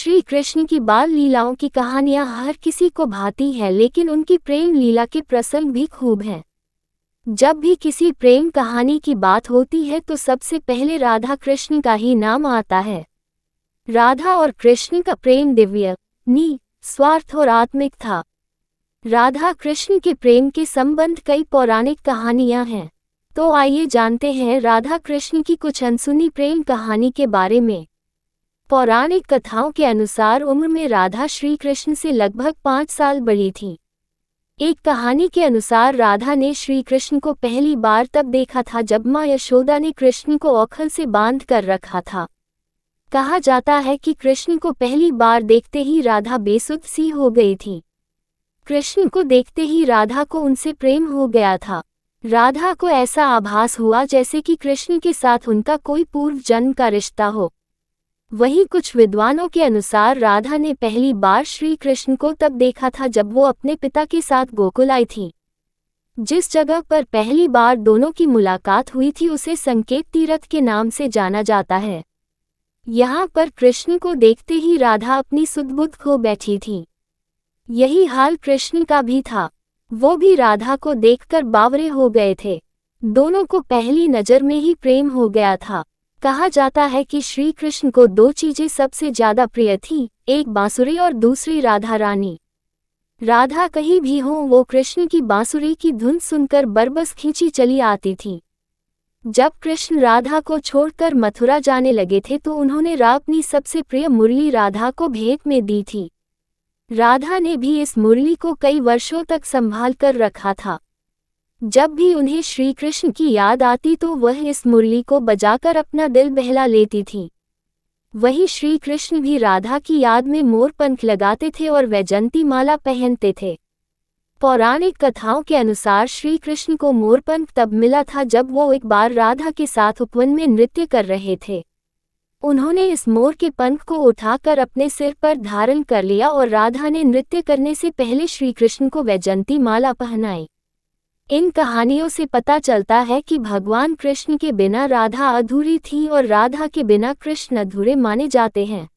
श्री कृष्ण की बाल लीलाओं की कहानियां हर किसी को भाती है, लेकिन उनकी प्रेम लीला के प्रसंग भी खूब हैं। जब भी किसी प्रेम कहानी की बात होती है तो सबसे पहले राधा कृष्ण का ही नाम आता है। राधा और कृष्ण का प्रेम दिव्य, निस्वार्थ और आत्मिक था। राधा कृष्ण के प्रेम के संबंध कई पौराणिक कहानियां हैं। तो आइए जानते हैं राधा कृष्ण की कुछ अनसुनी प्रेम कहानी के बारे में। पौराणिक कथाओं के अनुसार उम्र में राधा श्री कृष्ण से लगभग 5 साल बड़ी थी। एक कहानी के अनुसार राधा ने श्री कृष्ण को पहली बार तब देखा था जब माँ यशोदा ने कृष्ण को औखल से बांध कर रखा था। कहा जाता है कि कृष्ण को पहली बार देखते ही राधा बेसुध सी हो गई थी। कृष्ण को देखते ही राधा को उनसे प्रेम हो गया था। राधा को ऐसा आभास हुआ जैसे कि कृष्ण के साथ उनका कोई पूर्व जन्म का रिश्ता हो। वहीं कुछ विद्वानों के अनुसार राधा ने पहली बार श्री कृष्ण को तब देखा था जब वो अपने पिता के साथ गोकुल आई थी। जिस जगह पर पहली बार दोनों की मुलाकात हुई थी उसे संकेत तीर्थ के नाम से जाना जाता है। यहाँ पर कृष्ण को देखते ही राधा अपनी सुध-बुध खो बैठी थी। यही हाल कृष्ण का भी था। वो भी राधा को देखकर बावरे हो गए थे। दोनों को पहली नज़र में ही प्रेम हो गया था। कहा जाता है कि श्री कृष्ण को 2 चीजें सबसे ज्यादा प्रिय थी, एक बांसुरी और दूसरी राधा रानी। राधा कहीं भी हो वो कृष्ण की बांसुरी की धुन सुनकर बरबस खींची चली आती थी। जब कृष्ण राधा को छोड़कर मथुरा जाने लगे थे तो उन्होंने अपनी सबसे प्रिय मुरली राधा को भेंट में दी थी। राधा ने भी इस मुरली को कई वर्षों तक संभाल कर रखा था। जब भी उन्हें श्री कृष्ण की याद आती तो वह इस मुरली को बजाकर अपना दिल बहला लेती थी। वही श्री कृष्ण भी राधा की याद में मोर पंख लगाते थे और वैजंती माला पहनते थे। पौराणिक कथाओं के अनुसार श्री कृष्ण को मोर पंख तब मिला था जब वो एक बार राधा के साथ उपवन में नृत्य कर रहे थे। उन्होंने इस मोर के पंख को उठाकर अपने सिर पर धारण कर लिया और राधा ने नृत्य करने से पहले श्री कृष्ण को वैजंती माला पहनाई। इन कहानियों से पता चलता है कि भगवान कृष्ण के बिना राधा अधूरी थी और राधा के बिना कृष्ण अधूरे माने जाते हैं।